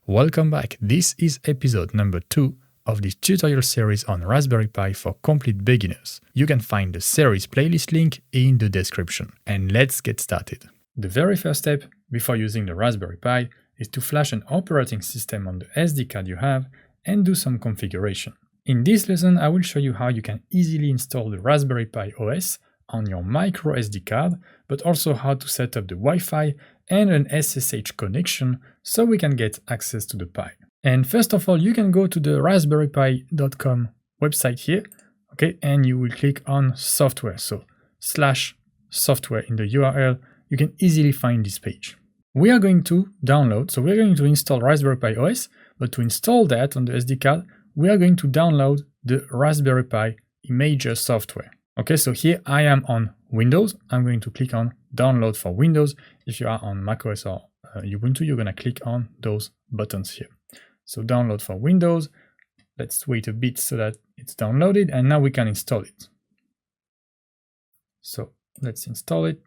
Welcome back. This is episode number 2 of this tutorial series on Raspberry Pi for complete beginners. You can find the series playlist link in the description. And let's get started. The very first step before using the Raspberry Pi is to flash an operating system on the SD card you have and do some configuration. In this lesson, I will show you how you can easily install the Raspberry Pi OS on your micro SD card, but also how to set up the Wi-Fi and an SSH connection so we can get access to the Pi. And first of all, you can go to the raspberrypi.com website here, okay, and you will click on software. So /software in the URL, you can easily find this page. We are going to download, so we're going to install Raspberry Pi OS, but to install that on the SD card, we are going to download the Raspberry Pi Imager software. Okay, so here I am on Windows. I'm going to click on download for Windows. If you are on macOS or Ubuntu, you're going to click on those buttons here. So download for Windows. Let's wait a bit so that it's downloaded, and now we can install it. So let's install it.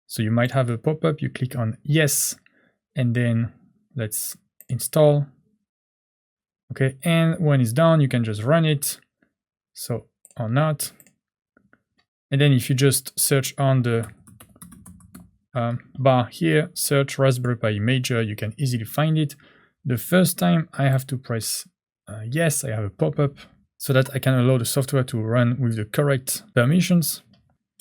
So you might have a pop-up, you click on yes, and then let's install. Okay, and when it's done, you can just run it. So or not. And then if you just search on the bar here, search Raspberry Pi Imager, you can easily find it. The first time I have to press yes, I have a pop-up so that I can allow the software to run with the correct permissions.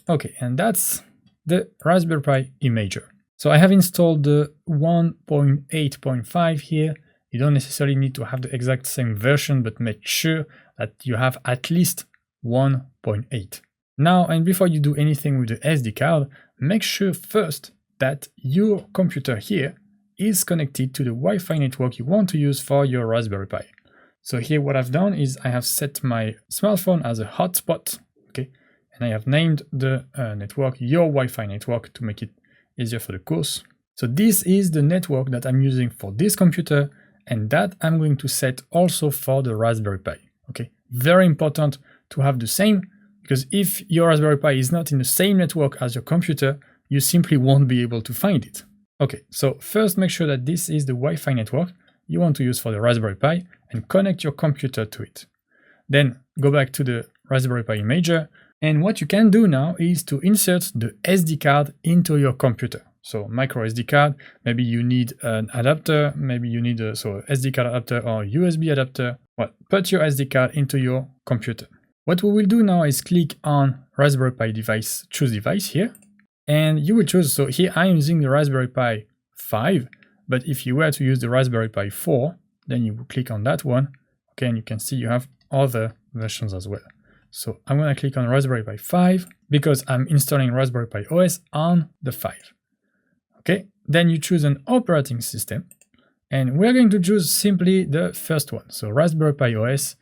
Okay, and that's the Raspberry Pi Imager. So I have installed the 1.8.5 here. You don't necessarily need to have the exact same version, but make sure that you have at least 1.8. Now, and before you do anything with the SD card, make sure first that your computer here is connected to the Wi-Fi network you want to use for your Raspberry Pi. So here what I've done is I have set my smartphone as a hotspot, okay, and I have named the network your Wi-Fi network to make it easier for the course. So this is the network that I'm using for this computer, and that I'm going to set also for the Raspberry Pi, okay? Very important to have the same, because if your Raspberry Pi is not in the same network as your computer, you simply won't be able to find it. Okay, so first make sure that this is the Wi-Fi network you want to use for the Raspberry Pi and connect your computer to it. Then go back to the Raspberry Pi Imager, and what you can do now is to insert the SD card into your computer. So micro SD card, maybe you need an adapter, maybe you need a SD card adapter or USB adapter. Well, put your SD card into your computer. What we will do now is click on Raspberry Pi device, choose device here, and you will choose, so here I'm using the Raspberry Pi 5, but if you were to use the Raspberry Pi 4, then you will click on that one, okay, and you can see you have other versions as well. So I'm going to click on Raspberry Pi 5 because I'm installing Raspberry Pi OS on the 5. Okay, then you choose an operating system, and we're going to choose simply the first one, so Raspberry Pi OS.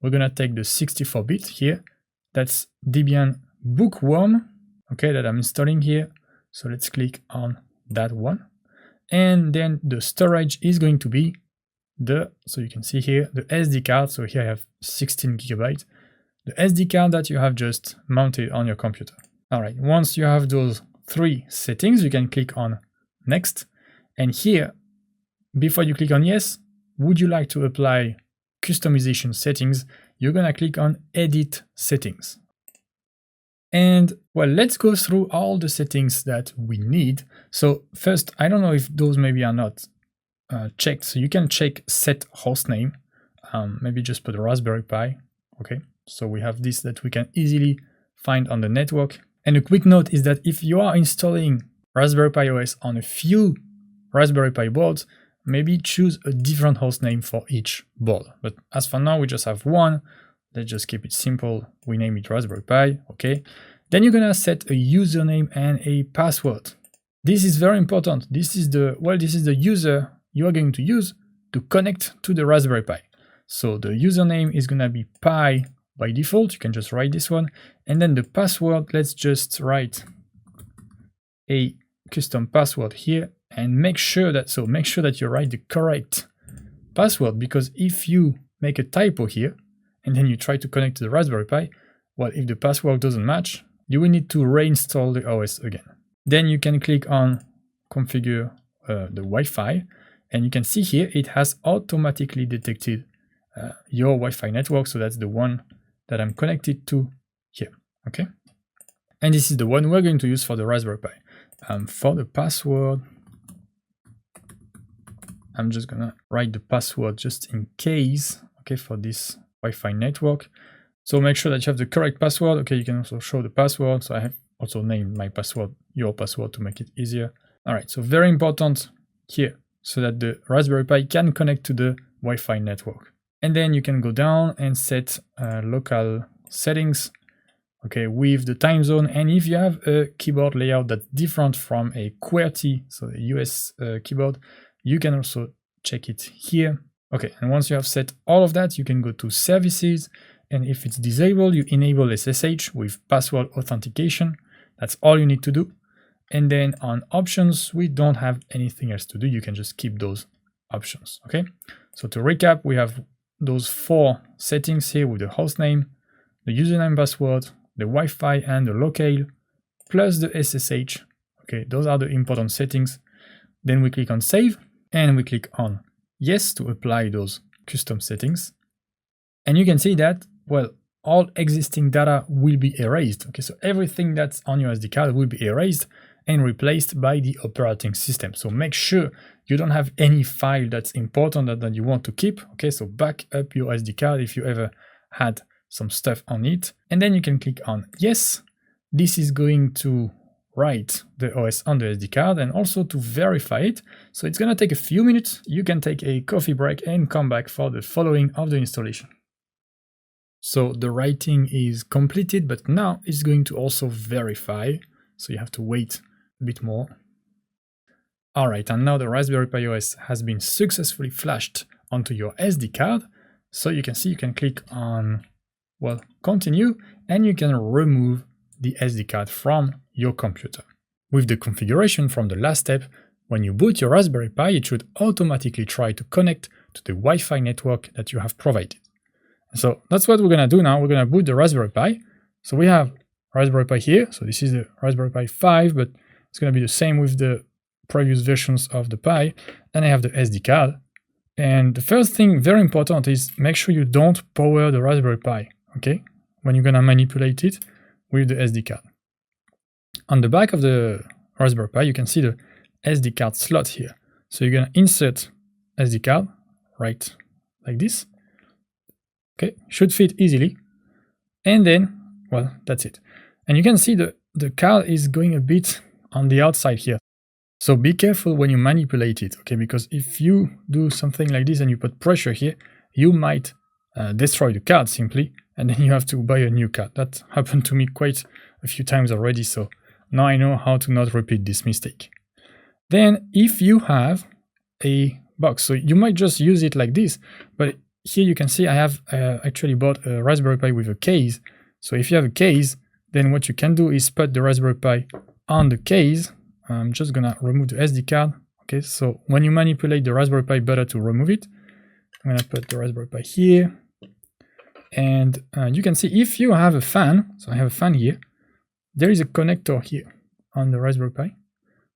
We're going to take the 64-bit here. That's Debian Bookworm, okay, that I'm installing here. So let's click on that one. And then the storage is going to be so you can see here, the SD card. So here I have 16 gigabytes. The SD card that you have just mounted on your computer. All right, once you have those 3 settings, you can click on Next. And here, before you click on Yes, would you like to apply customization settings, you're going to click on Edit Settings. And well, let's go through all the settings that we need. So first, I don't know if those maybe are not checked. So you can check Set Hostname. Maybe just put Raspberry Pi. Okay, so we have this that we can easily find on the network. And a quick note is that if you are installing Raspberry Pi OS on a few Raspberry Pi boards, maybe choose a different host name for each board. But as for now, we just have one. Let's just keep it simple. We name it Raspberry Pi, okay? Then you're gonna set a username and a password. This is very important. This is the user you are going to use to connect to the Raspberry Pi. So the username is gonna be Pi by default. You can just write this one. And then the password, let's just write a custom password here. And make sure that you write the correct password, because if you make a typo here and then you try to connect to the Raspberry Pi, well, if the password doesn't match, you will need to reinstall the OS again. Then you can click on Configure the Wi-Fi, And you can see here, it has automatically detected your Wi-Fi network. So that's the one that I'm connected to here, okay? And this is the one we're going to use for the Raspberry Pi. For the password, I'm just gonna write the password just in case, okay, for this Wi-Fi network. So make sure that you have the correct password. Okay, you can also show the password. So I have also named my password, your password, to make it easier. All right, so very important here, so that the Raspberry Pi can connect to the Wi-Fi network. And then you can go down and set local settings, okay, with the time zone. And if you have a keyboard layout that's different from a QWERTY, so a US keyboard, you can also check it here. Okay, and once you have set all of that, you can go to services. And if it's disabled, you enable SSH with password authentication. That's all you need to do. And then on options, we don't have anything else to do. You can just keep those options, okay? So to recap, we have those 4 settings here with the host name, the username, password, the Wi-Fi, and the locale, plus the SSH. Okay, those are the important settings. Then we click on save, and we click on yes to apply those custom settings. And you can see that, well, all existing data will be erased. Okay, so everything that's on your SD card will be erased and replaced by the operating system. So make sure you don't have any file that's important that you want to keep. Okay, so back up your SD card if you ever had some stuff on it. And then you can click on yes. This is going to write the OS on the SD card and also to verify it. So it's gonna take a few minutes. You can take a coffee break and come back for the following of the installation. So the writing is completed, but now it's going to also verify. So you have to wait a bit more. All right, and now the Raspberry Pi OS has been successfully flashed onto your SD card. So you can see you can click on, well, continue, and you can remove the SD card from your computer. With the configuration from the last step, when you boot your Raspberry Pi, it should automatically try to connect to the Wi-Fi network that you have provided. So that's what we're gonna do now. We're gonna boot the Raspberry Pi. So we have Raspberry Pi here. So this is the Raspberry Pi 5, but it's gonna be the same with the previous versions of the Pi. Then I have the SD card. And the first thing, very important, is make sure you don't power the Raspberry Pi, okay? When you're gonna manipulate it with the SD card. On the back of the Raspberry Pi, you can see the SD card slot here. So you're gonna insert SD card, right, like this. Okay, should fit easily. And then, well, that's it. And you can see the card is going a bit on the outside here. So be careful when you manipulate it, okay? Because if you do something like this and you put pressure here, you might destroy the card simply, and then you have to buy a new card. That happened to me quite a few times already, so now I know how to not repeat this mistake. Then if you have a box, so you might just use it like this, but here you can see I have actually bought a Raspberry Pi with a case. So if you have a case, then what you can do is put the Raspberry Pi on the case. I'm just gonna remove the SD card. Okay, so when you manipulate the Raspberry Pi, better to remove it. I'm gonna put the Raspberry Pi here. And you can see if you have a fan, so I have a fan here, there is a connector here on the Raspberry Pi.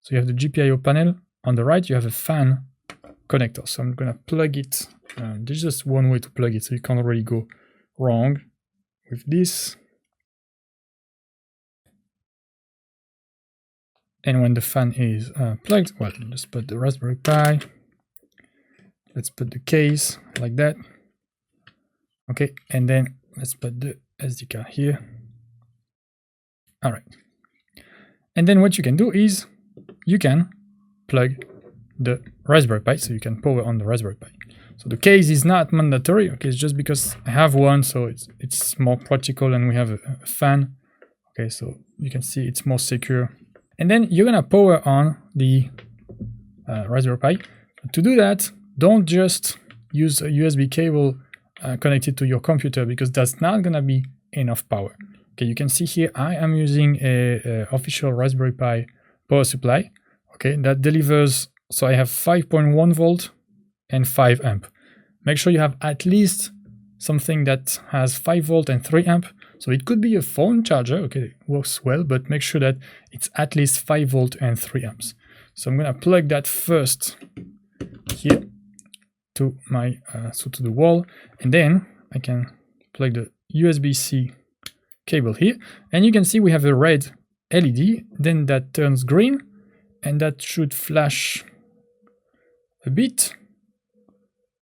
So you have the GPIO panel. On the right, you have a fan connector. So I'm gonna plug it. There's just one way to plug it, so you can't really go wrong with this. And when the fan is plugged, well, just put the Raspberry Pi. Let's put the case like that. Okay, and then let's put the SD card here. All right. And then what you can do is you can plug the Raspberry Pi, so you can power on the Raspberry Pi. So the case is not mandatory, okay, it's just because I have one, so it's more practical, and we have a fan. Okay, so you can see it's more secure. And then you're gonna power on the Raspberry Pi. To do that, don't just use a USB cable connected to your computer, because that's not gonna be enough power. Okay, you can see here I am using a official Raspberry Pi power supply. Okay, that delivers, so I have 5.1 volt and 5 amp. Make sure you have at least something that has 5 volt and 3 amp. So it could be a phone charger, okay, it works well, but make sure that it's at least 5 volt and 3 amps. So I'm gonna plug that first here to my to the wall, and then I can plug the USB-C cable here, and you can see we have a red LED, then that turns green, and that should flash a bit.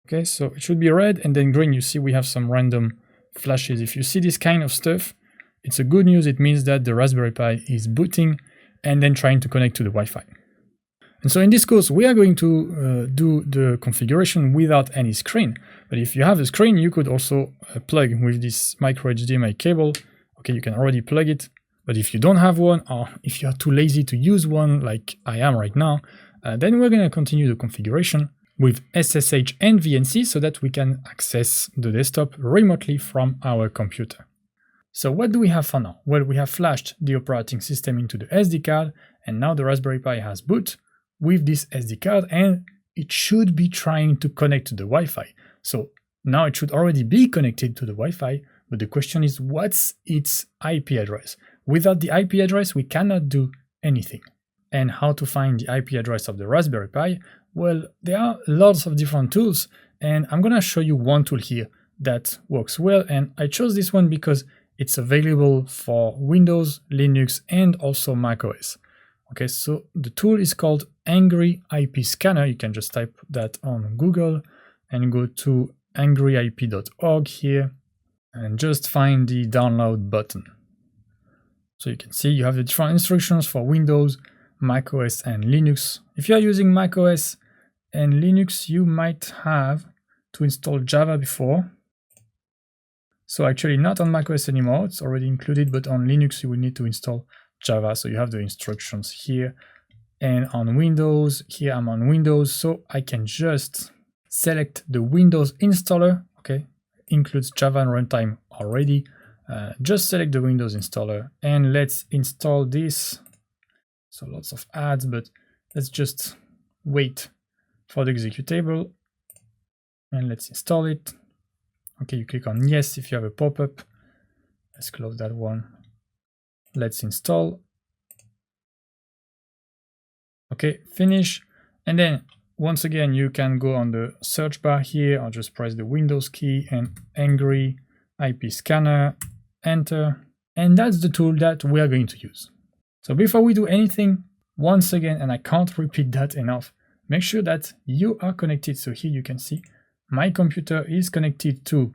Okay, so it should be red and then green. You see we have some random flashes. If you see this kind of stuff, it's a good news. It means that the Raspberry Pi is booting and then trying to connect to the Wi-Fi. And so in this course, we are going to do the configuration without any screen. But if you have a screen, you could also plug with this micro HDMI cable. Okay, you can already plug it. But if you don't have one, or if you are too lazy to use one like I am right now, then we're going to continue the configuration with SSH and VNC so that we can access the desktop remotely from our computer. So what do we have for now? Well, we have flashed the operating system into the SD card, and now the Raspberry Pi has boot with this SD card, and it should be trying to connect to the Wi-Fi. So now it should already be connected to the Wi-Fi, but the question is, what's its IP address? Without the IP address, we cannot do anything. And how to find the IP address of the Raspberry Pi? Well, there are lots of different tools, and I'm gonna show you one tool here that works well, and I chose this one because it's available for Windows, Linux, and also macOS. Okay, so the tool is called Angry IP Scanner. You can just type that on Google and go to angryip.org here and just find the download button. So you can see you have the different instructions for Windows, macOS, and Linux. If you are using macOS and Linux, you might have to install Java before. So actually not on macOS anymore, it's already included, but on Linux you will need to install Java. So you have the instructions here. And on Windows, here I'm on Windows, so I can just select the Windows installer. Okay, includes Java and runtime already. Just select the Windows installer and let's install this. So lots of ads, but let's just wait for the executable and let's install it. Okay, you click on yes if you have a pop-up. Let's close that one. Let's install. Okay, finish. And then once again, you can go on the search bar here or just press the Windows key and Angry IP Scanner, enter. And that's the tool that we are going to use. So before we do anything, once again, and I can't repeat that enough, make sure that you are connected. So here you can see my computer is connected to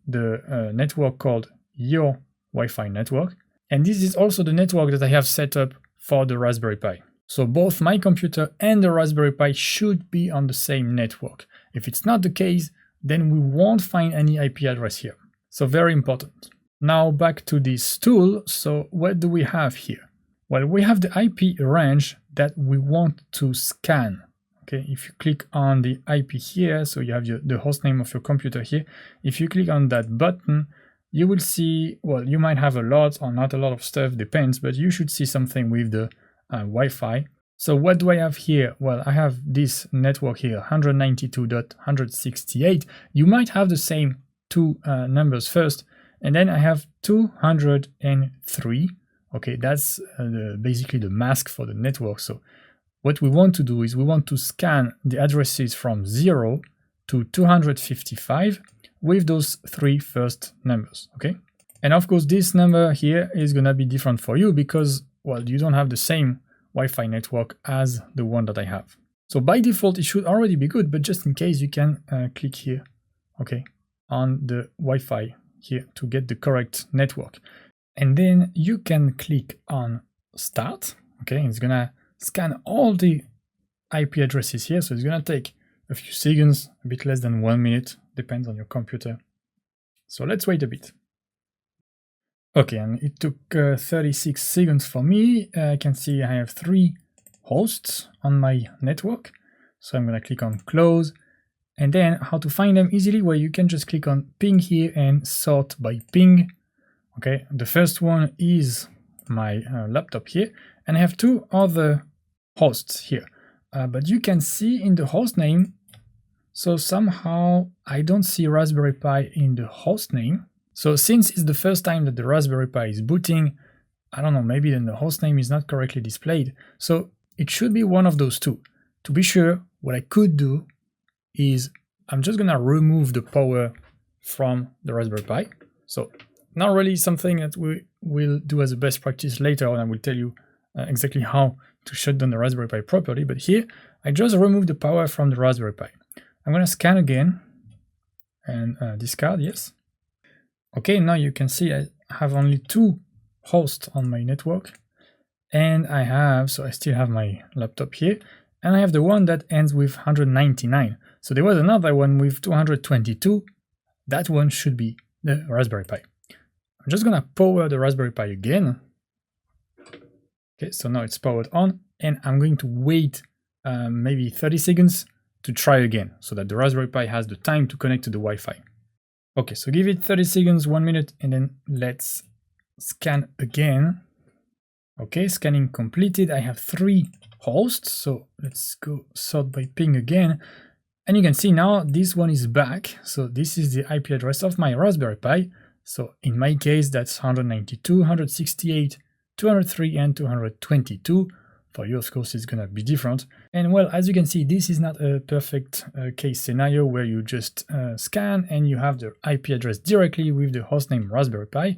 the network called Your Wi-Fi network. And this is also the network that I have set up for the Raspberry Pi. So both my computer and the Raspberry Pi should be on the same network. If it's not the case, then we won't find any IP address here. So very important. Now back to this tool. So what do we have here? Well, we have the IP range that we want to scan. Okay, if you click on the IP here, so you have the host name of your computer here. If you click on that button, you will see, well, you might have a lot or not a lot of stuff, depends, but you should see something with the Wi-Fi. So what do I have here? Well, I have this network here, 192.168. You might have the same two numbers first, and then I have 203. Okay, that's basically the mask for the network. So what we want to do is we want to scan the addresses from 0 to 255 with those three first numbers, okay? And of course, this number here is gonna be different for you because, well, you don't have the same Wi-Fi network as the one that I have. So by default, it should already be good, but just in case you can click here, okay, on the Wi-Fi here to get the correct network. And then you can click on start, okay? It's gonna scan all the IP addresses here, so it's gonna take a few seconds, a bit less than 1 minute, depends on your computer. So let's wait a bit. Okay, and it took 36 seconds for me. I can see I have 3 hosts on my network. So I'm gonna click on close, and then how to find them easily, well, you can just click on ping here and sort by ping. Okay, the first one is my laptop here, and I have 2 other hosts here. But you can see in the host name, so somehow I don't see Raspberry Pi in the host name. So since it's the first time that the Raspberry Pi is booting, I don't know, maybe then the host name is not correctly displayed. So it should be one of those 2. To be sure, what I could do is I'm just gonna remove the power from the Raspberry Pi. So not really something that we will do as a best practice later on. I will tell you exactly how to shut down the Raspberry Pi properly, but here I just remove the power from the Raspberry Pi. I'm gonna scan again and discard, yes. Okay, now you can see I have only 2 hosts on my network, and I still have my laptop here, and I have the one that ends with 199. So there was another one with 222. That one should be the Raspberry Pi. I'm just gonna power the Raspberry Pi again. Okay, so now it's powered on, and I'm going to wait maybe 30 seconds to try again, so that the Raspberry Pi has the time to connect to the Wi-Fi. Okay, so give it 30 seconds, 1 minute, and then let's scan again. Okay, scanning completed. I have 3 hosts, so let's go sort by ping again. And you can see now this one is back. So this is the IP address of my Raspberry Pi. So in my case, that's 192, 168, 203, and 222. For you, of course, it's gonna be different. And well, as you can see, this is not a perfect case scenario where you just scan and you have the IP address directly with the hostname Raspberry Pi.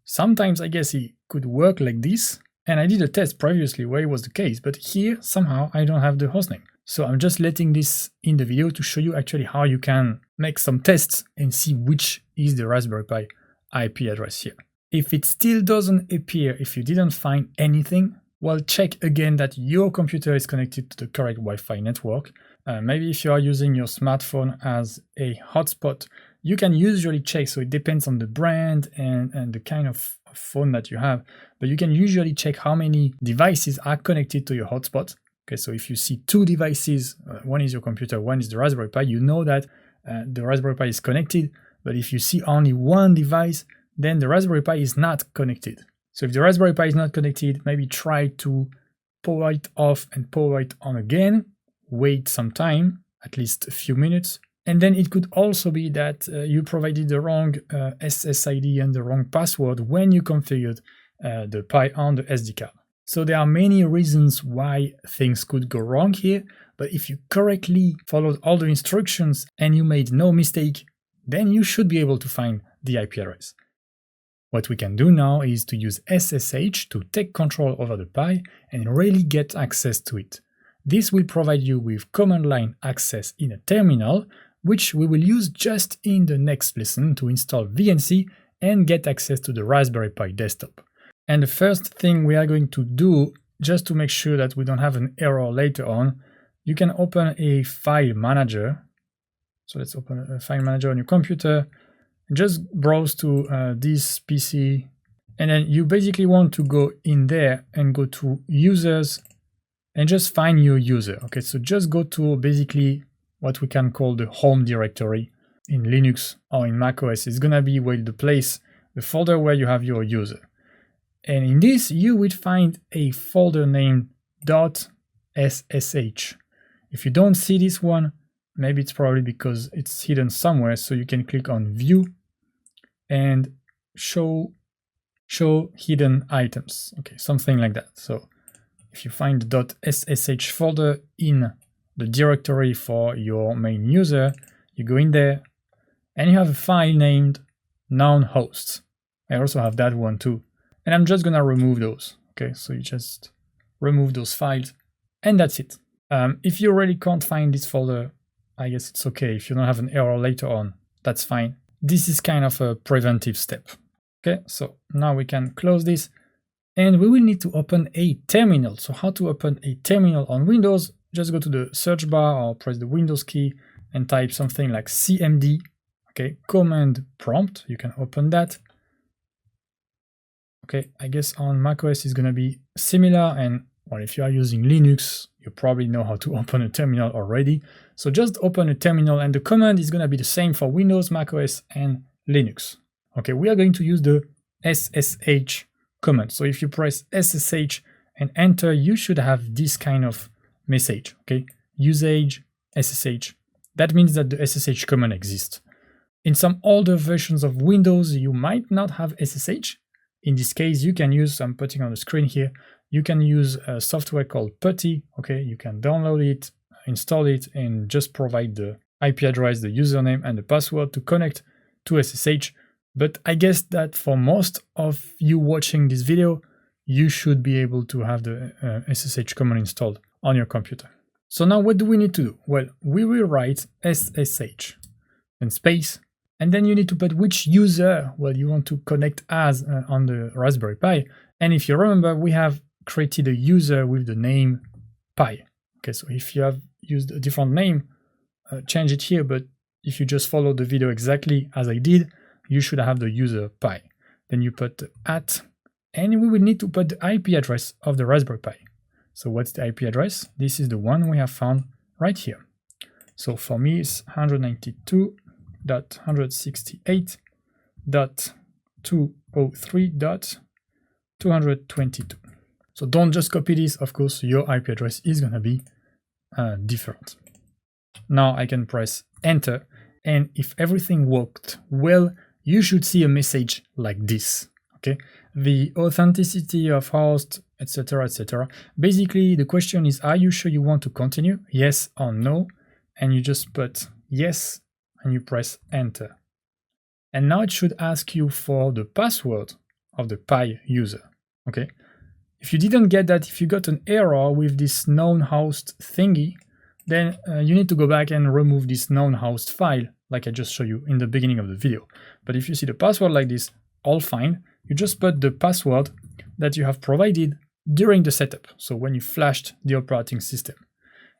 Sometimes I guess it could work like this. And I did a test previously where it was the case, but here somehow I don't have the hostname. So I'm just letting this in the video to show you actually how you can make some tests and see which is the Raspberry Pi IP address here. If it still doesn't appear, if you didn't find anything, well, check again that your computer is connected to the correct Wi-Fi network. Maybe if you are using your smartphone as a hotspot, you can usually check, so it depends on the brand and the kind of phone that you have, but you can usually check how many devices are connected to your hotspot. Okay, so if you see 2 devices, one is your computer, one is the Raspberry Pi, you know that the Raspberry Pi is connected, but if you see only 1 device, then the Raspberry Pi is not connected. So if the Raspberry Pi is not connected, maybe try to power it off and power it on again, wait some time, at least a few minutes. And then it could also be that you provided the wrong SSID and the wrong password when you configured the Pi on the SD card. So there are many reasons why things could go wrong here, but if you correctly followed all the instructions and you made no mistake, then you should be able to find the IP address. What we can do now is to use SSH to take control over the Pi and really get access to it. This will provide you with command line access in a terminal, which we will use just in the next lesson to install VNC and get access to the Raspberry Pi desktop. And the first thing we are going to do, just to make sure that we don't have an error later on, you can open a file manager. So let's open a file manager on your computer. Just browse to this PC, and then you basically want to go in there and go to users and just find your user. Okay, so just go to basically what we can call the home directory in Linux or in macOS. It's gonna be where the place, the folder where you have your user. And in this, you will find a folder named .ssh. If you don't see this one, maybe it's probably because it's hidden somewhere, so you can click on View and show hidden items. Okay, something like that. So if you find the .ssh folder in the directory for your main user, you go in there and you have a file named noun hosts. I also have that one too. And I'm just gonna remove those. Okay, so you just remove those files and that's it. If you really can't find this folder, I guess it's okay. If you don't have an error later on, that's fine. This is kind of a preventive step. Okay, so now we can close this and we will need to open a terminal. So how to open a terminal on Windows? Just go to the search bar or press the Windows key and type something like CMD. Okay, command prompt, you can open that. Okay, I guess on macOS is gonna be similar, and well, if you are using Linux, you probably know how to open a terminal already. So just open a terminal and the command is gonna be the same for Windows, macOS, and Linux. Okay, we are going to use the SSH command. So if you press SSH and enter, you should have this kind of message, okay? Usage SSH. That means that the SSH command exists. In some older versions of Windows, you might not have SSH. In this case, you can use, I'm putting on the screen here, you can use a software called PuTTY, okay? You can download it, install it, and just provide the IP address, the username, and the password to connect to SSH. But I guess that for most of you watching this video, you should be able to have the SSH command installed on your computer. So now what do we need to do? Well, we will write SSH and space, and then you need to put which user you want to connect as on the Raspberry Pi. And if you remember, we have created a user with the name Pi. Okay, so if you have used a different name, change it here, but if you just follow the video exactly as I did, you should have the user Pi. Then you put @ and we will need to put the IP address of the Raspberry Pi. So what's the IP address? This is the one we have found right here. So for me, it's 192.168.203.222. So don't just copy this, of course, your IP address is going to be different. Now I can press enter, and if everything worked well, you should see a message like this. Okay, the authenticity of host, etc., etc. Basically, the question is, are you sure you want to continue? Yes or no? And you just put yes, and you press enter. And now it should ask you for the password of the Pi user. Okay, if you didn't get that, if you got an error with this known host thingy, then you need to go back and remove this known host file, like I just showed you in the beginning of the video. But if you see the password like this, all fine. You just put the password that you have provided during the setup, so when you flashed the operating system.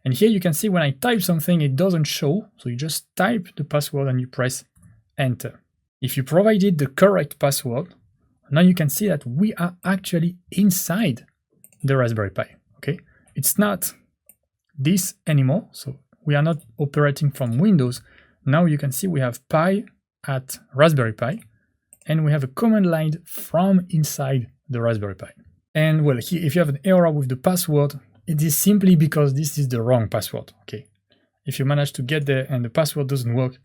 And here you can see when I type something, it doesn't show, so you just type the password and you press enter. If you provided the correct password, now you can see that we are actually inside the Raspberry Pi. Okay, it's not this anymore, so we are not operating from Windows. Now you can see we have Pi at Raspberry Pi, and we have a command line from inside the Raspberry Pi. And well, here, if you have an error with the password, it is simply because this is the wrong password. Okay, if you manage to get there and the password doesn't work,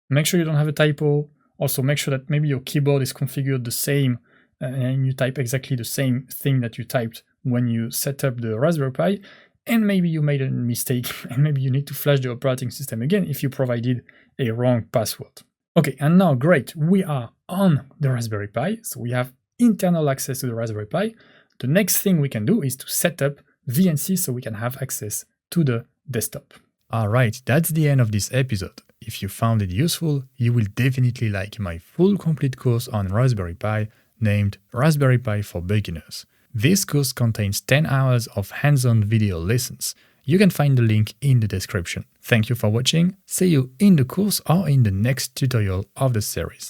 make sure you don't have a typo. Also, make sure that maybe your keyboard is configured the same and you type exactly the same thing that you typed when you set up the Raspberry Pi. And maybe you made a mistake and maybe you need to flash the operating system again if you provided a wrong password. Okay, and now great, we are on the Raspberry Pi, so we have internal access to the Raspberry Pi. The next thing we can do is to set up VNC so we can have access to the desktop. Alright, that's the end of this episode. If you found it useful, you will definitely like my full complete course on Raspberry Pi named Raspberry Pi for Beginners. This course contains 10 hours of hands-on video lessons. You can find the link in the description. Thank you for watching. See you in the course or in the next tutorial of the series.